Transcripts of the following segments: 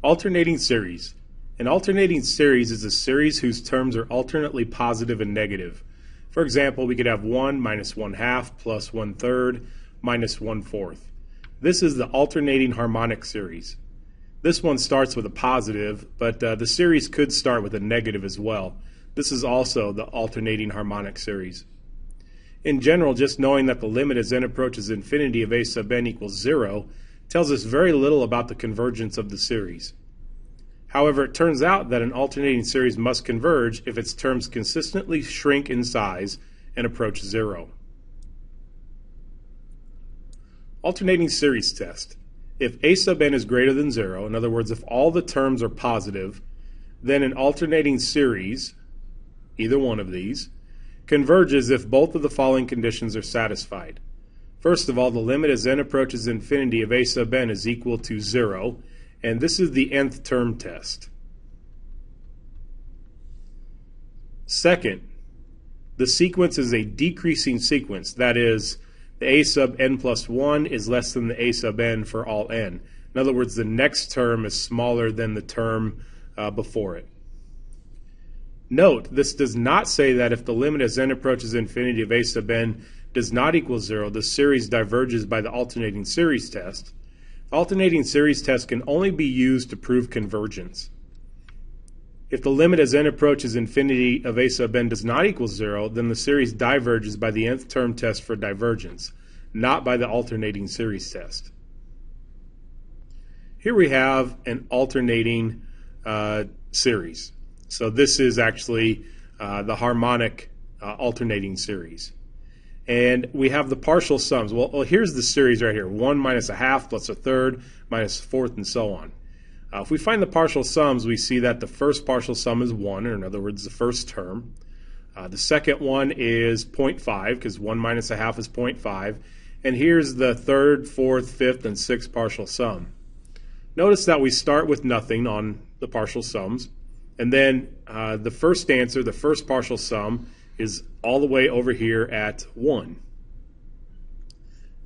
Alternating series. An alternating series is a series whose terms are alternately positive and negative. For example, we could have 1 minus 1/2 plus 1/3 minus 1/4. This is the alternating harmonic series. This one starts with a positive, but the series could start with a negative as well. This is also the alternating harmonic series. In general, just knowing that the limit as n approaches infinity of a sub n equals 0 tells us very little about the convergence of the series. However, it turns out that an alternating series must converge if its terms consistently shrink in size and approach 0. Alternating series test. If a sub n is greater than 0, in other words, if all the terms are positive, then an alternating series, either one of these, converges if both of the following conditions are satisfied. First of all, the limit as n approaches infinity of a sub n is equal to 0, and this is the nth term test. Second, the sequence is a decreasing sequence, that is, the a sub n plus 1 is less than the a sub n for all n. In other words, the next term is smaller than the term before it. Note, this does not say that if the limit as n approaches infinity of a sub n does not equal 0, the series diverges by the alternating series test. The alternating series test can only be used to prove convergence. If the limit as n approaches infinity of a sub n does not equal 0, then the series diverges by the nth term test for divergence, not by the alternating series test. Here we have an alternating series. So this is actually the harmonic alternating series. And we have the partial sums. Well, here's the series right here. 1 minus 1/2 plus 1/3 minus 1/4 and so on. If we find the partial sums, we see that the first partial sum is 1, or in other words, the first term. The second one is 0.5, because 1 minus 1/2 is 0.5. And here's the third, fourth, fifth, and sixth partial sum. Notice that we start with nothing on the partial sums. And then the first answer, the first partial sum, is all the way over here at 1.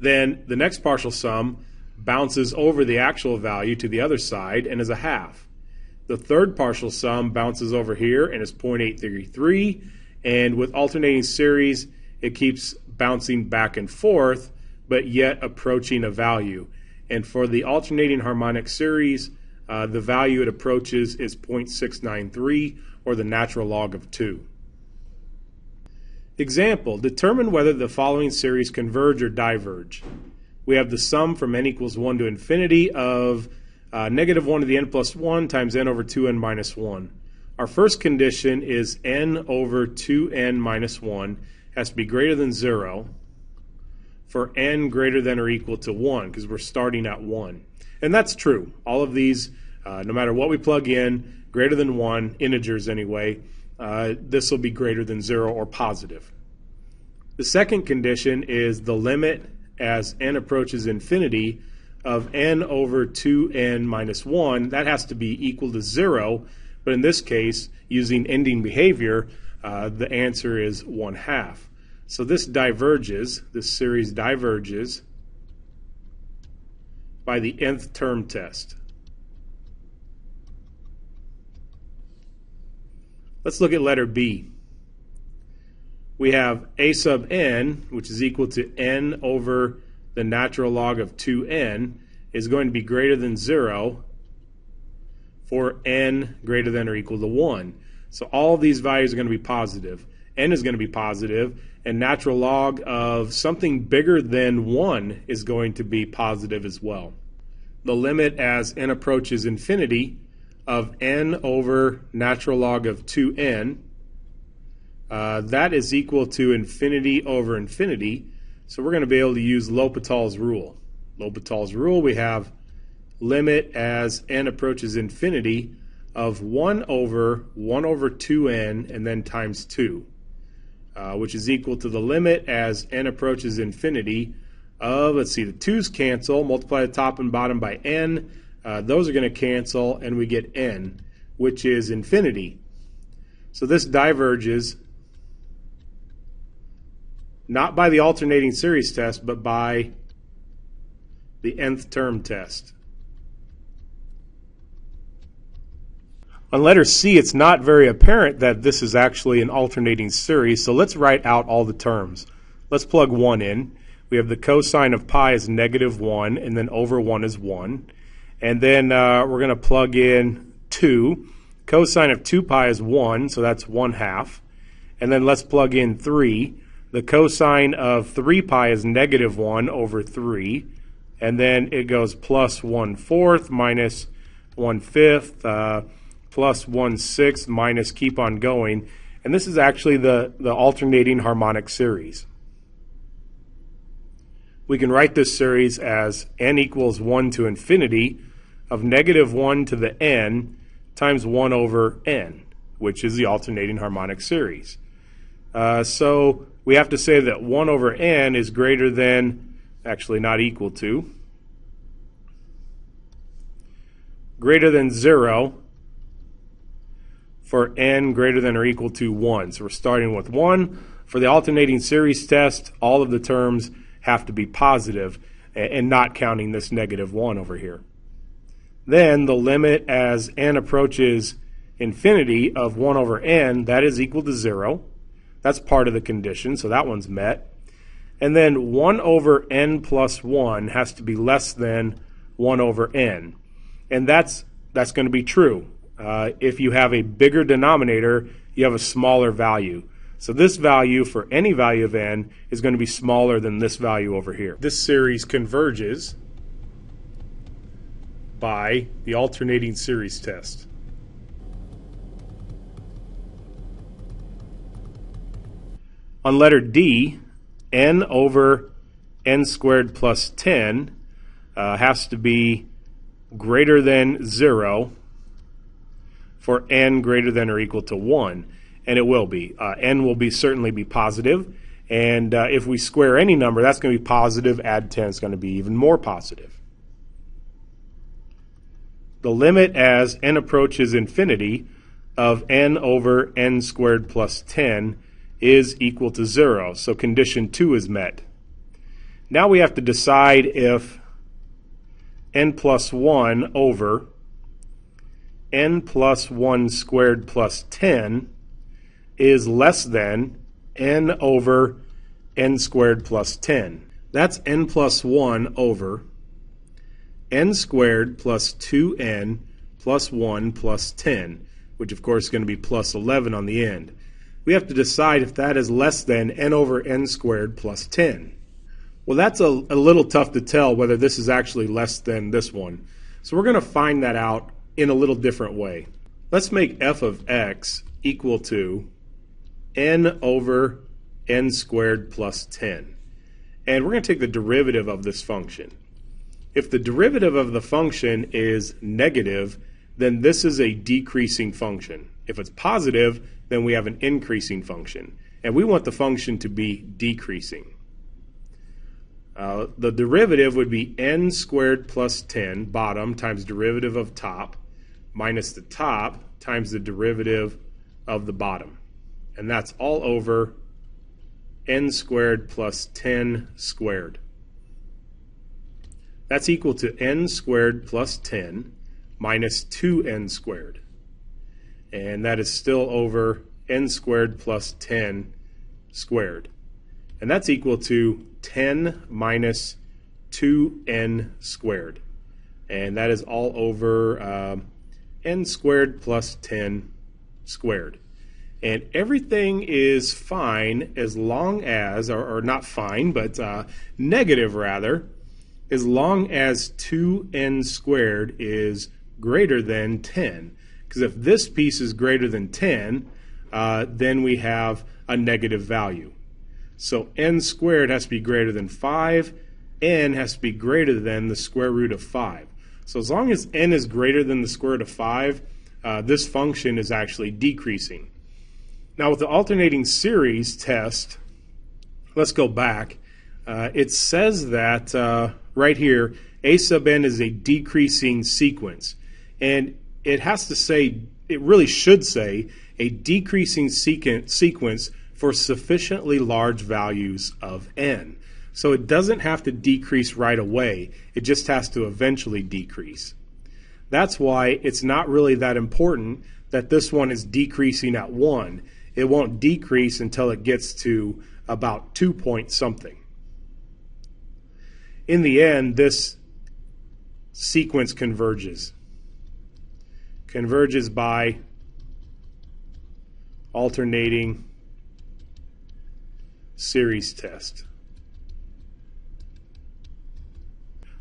Then the next partial sum bounces over the actual value to the other side and is a half. The third partial sum bounces over here and is 0.833, and with alternating series it keeps bouncing back and forth but yet approaching a value. And for the alternating harmonic series, the value it approaches is 0.693, or the natural log of 2. Example, determine whether the following series converge or diverge. We have the sum from n equals 1 to infinity of negative 1 to the n plus 1 times n over 2n minus 1. Our first condition is n over 2n minus 1 has to be greater than 0 for n greater than or equal to 1, because we're starting at 1. And that's true. All of these, no matter what we plug in, greater than 1, integers anyway, this will be greater than 0 or positive. The second condition is the limit as n approaches infinity of n over 2n minus 1. That has to be equal to 0, but in this case, using ending behavior, the answer is 1/2. So this diverges, this series diverges by the nth term test. Let's look at letter B. We have a sub n, which is equal to n over the natural log of 2n, is going to be greater than 0 for n greater than or equal to 1. So all of these values are going to be positive. N is going to be positive, and natural log of something bigger than 1 is going to be positive as well. The limit as n approaches infinity of n over natural log of 2n, that is equal to infinity over infinity. So we're going to be able to use L'Hopital's rule. L'Hopital's rule, we have limit as n approaches infinity of 1 over 2n and then times 2, which is equal to the limit as n approaches infinity of, let's see, the 2's cancel, multiply the top and bottom by n. Those are going to cancel, and we get n, which is infinity. So this diverges not by the alternating series test, but by the nth term test. On letter C, it's not very apparent that this is actually an alternating series, so let's write out all the terms. Let's plug 1 in. We have the cosine of pi is -1, and then over 1 is 1. And then we're going to plug in 2. Cosine of 2 pi is 1, so that's 1/2. And then let's plug in 3. The cosine of 3 pi is -1 over 3. And then it goes plus 1/4 minus 1/5, plus 1/6 minus keep on going. And this is actually the alternating harmonic series. We can write this series as n equals 1 to infinity of -1 to the n times 1 over n, which is the alternating harmonic series. So we have to say that 1 over n is greater than, actually not equal to, greater than 0 for n greater than or equal to 1. So we're starting with 1. For the alternating series test, all of the terms have to be positive and not counting this -1 over here. Then the limit as n approaches infinity of 1 over n, that is equal to 0. That's part of the condition, so that one's met. And then 1 over n plus 1 has to be less than 1 over n. And that's going to be true. If you have a bigger denominator, you have a smaller value. So this value for any value of n is going to be smaller than this value over here. This series converges by the alternating series test. On letter D, n over n squared plus 10 has to be greater than 0 for n greater than or equal to 1. And it will be. N will certainly be positive. And if we square any number, that's going to be positive. Add 10 is going to be even more positive. The limit as n approaches infinity of n over n squared plus 10 is equal to 0. So condition 2 is met. Now we have to decide if n plus 1 over n plus 1 squared plus 10 is less than n over n squared plus 10. That's n plus 1 over n squared plus 2n plus 1 plus 10, which of course is going to be plus 11 on the end. We have to decide if that is less than n over n squared plus 10. Well, that's a little tough to tell whether this is actually less than this one. So we're going to find that out in a little different way. Let's make f of x equal to n over n squared plus 10. And we're going to take the derivative of this function. If the derivative of the function is negative, then this is a decreasing function. If it's positive, then we have an increasing function. And we want the function to be decreasing. The derivative would be n squared plus 10, bottom, times derivative of top, minus the top times the derivative of the bottom. And that's all over n squared plus 10 squared. That's equal to n squared plus 10 minus 2n squared. And that is still over n squared plus 10 squared. And that's equal to 10 minus 2n squared. And that is all over n squared plus 10 squared. And everything is fine as long as, or not fine, but negative rather, as long as 2n squared is greater than 10. Because if this piece is greater than 10, then we have a negative value. So n squared has to be greater than 5, n has to be greater than the square root of 5. So as long as n is greater than the square root of 5, this function is actually decreasing. Now with the alternating series test, let's go back. It says that right here, a sub n is a decreasing sequence. And it has to say, it really should say, a decreasing sequence for sufficiently large values of n. So it doesn't have to decrease right away. It just has to eventually decrease. That's why it's not really that important that this one is decreasing at 1. It won't decrease until it gets to about 2 point something. In the end, this sequence converges by alternating series test.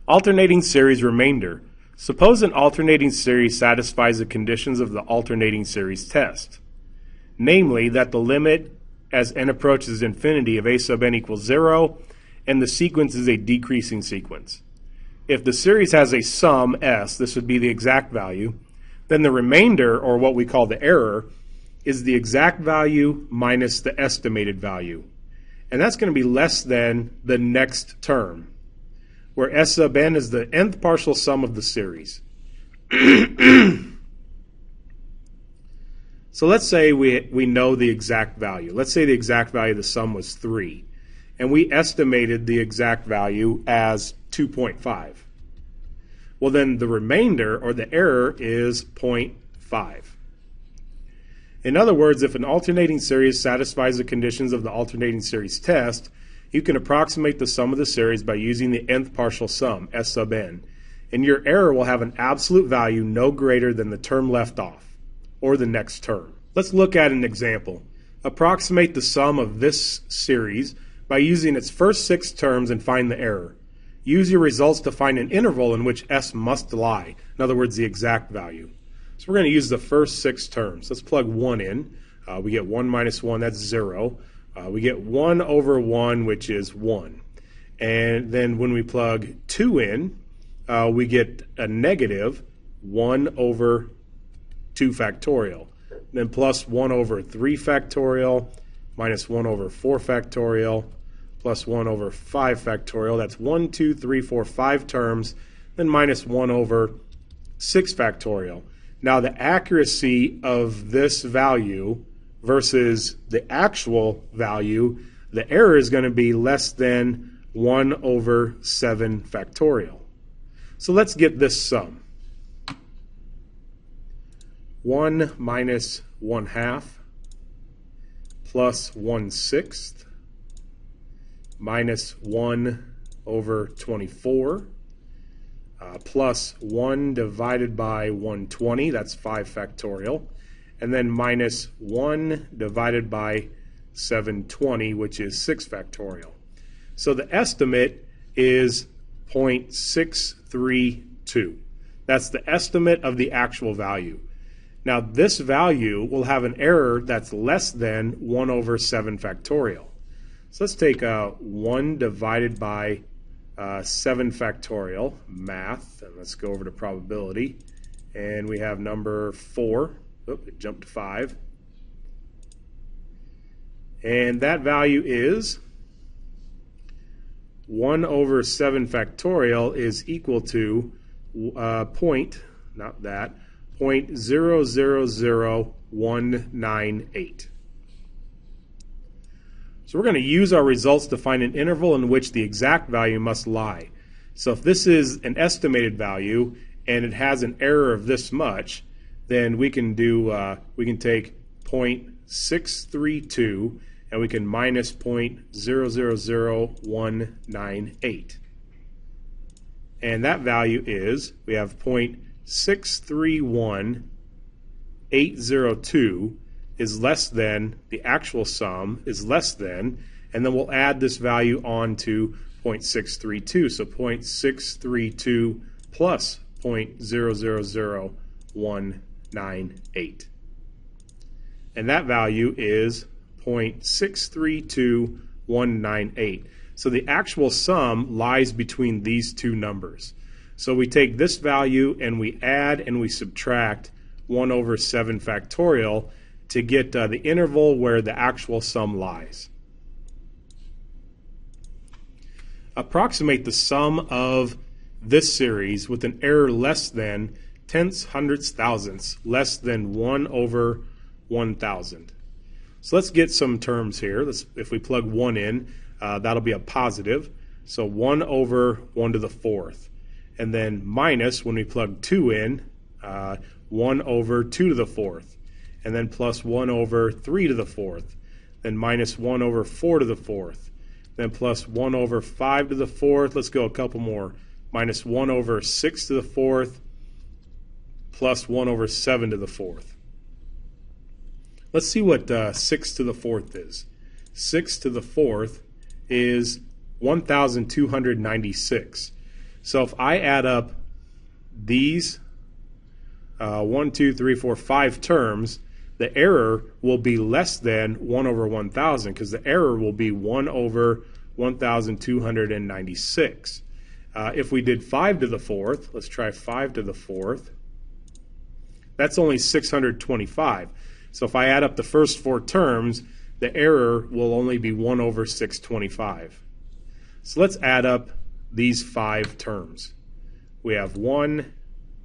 Alternating series remainder. Suppose an alternating series satisfies the conditions of the alternating series test, namely that the limit as n approaches infinity of a sub n equals 0 and the sequence is a decreasing sequence. If the series has a sum s, this would be the exact value, then the remainder, or what we call the error, is the exact value minus the estimated value. And that's going to be less than the next term, where s sub n is the nth partial sum of the series. So let's say we know the exact value. Let's say the exact value of the sum was 3, and we estimated the exact value as 2.5. Well, then the remainder, or the error, is 0.5. In other words, if an alternating series satisfies the conditions of the alternating series test, you can approximate the sum of the series by using the nth partial sum, s sub n, and your error will have an absolute value no greater than the term left off, or the next term. Let's look at an example. Approximate the sum of this series by using its first 6 terms and find the error. Use your results to find an interval in which s must lie, in other words, the exact value. So we're going to use the first 6 terms. Let's plug 1 in. We get 1 minus 1, that's 0. We get 1 over 1, which is 1. And then when we plug 2 in, we get a negative 1 over 2 factorial. Then plus 1 over 3 factorial, minus 1 over 4 factorial, plus 1 over 5 factorial. That's 1, 2, 3, 4, 5 terms. Then minus 1 over 6 factorial. Now the accuracy of this value versus the actual value, the error is going to be less than 1 over 7 factorial. So let's get this sum. 1 minus 1/2 plus 1/6 minus 1 over 24 plus 1 divided by 120, that's 5 factorial, and then minus 1 divided by 720, which is 6 factorial. So the estimate is 0.632. That's the estimate of the actual value. Now this value will have an error that's less than 1 over 7 factorial. So let's take 1 divided by 7 factorial, math, and let's go over to probability. And we have number 4. Oop, it jumped to 5. And that value is 1 over 7 factorial is equal to 0.000198. So we're going to use our results to find an interval in which the exact value must lie. So if this is an estimated value and it has an error of this much, then we can take 0.632 and we can minus 0.000198. And that value is, we have 0.631802 is less than, the actual sum is less than, and then we'll add this value on to 0.632. So 0.632 plus 0.000198. And that value is 0.632198. So the actual sum lies between these two numbers. So we take this value and we add and we subtract 1 over 7 factorial to get the interval where the actual sum lies. Approximate the sum of this series with an error less than tenths, hundredths, thousandths, less than 1 over 1,000. So let's get some terms here. If we plug 1 in, that'll be a positive. So 1 over 1 to the 4th. And then minus, when we plug 2 in, 1 over 2 to the fourth, and then plus 1 over 3 to the fourth, then minus 1 over 4 to the fourth, then plus 1 over 5 to the fourth. Let's go a couple more. Minus 1 over 6 to the fourth, plus 1 over 7 to the fourth. Let's see what 6 to the fourth is. 6 to the fourth is 1,296. So if I add up these 1, 2, 3, 4, 5 terms, the error will be less than 1 over 1,000 because the error will be 1 over 1,296. If we did 5 to the fourth, let's try 5 to the fourth, that's only 625. So if I add up the first 4 terms, the error will only be 1 over 625. So let's add up these 5 terms. We have 1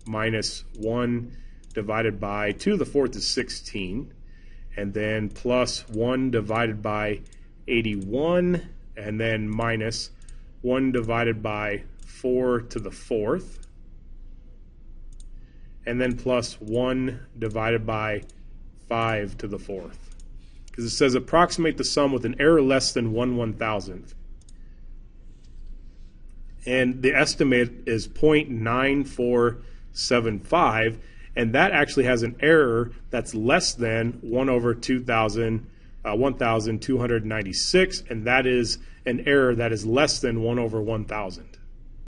minus 1 divided by 2 to the fourth is 16, and then plus 1 divided by 81, and then minus 1 divided by 4 to the fourth, and then plus 1 divided by 5 to the fourth. Because it says approximate the sum with an error less than 1/1000th. And the estimate is 0.9475, and that actually has an error that's less than 1 over 1,296, and that is an error that is less than 1 over 1,000.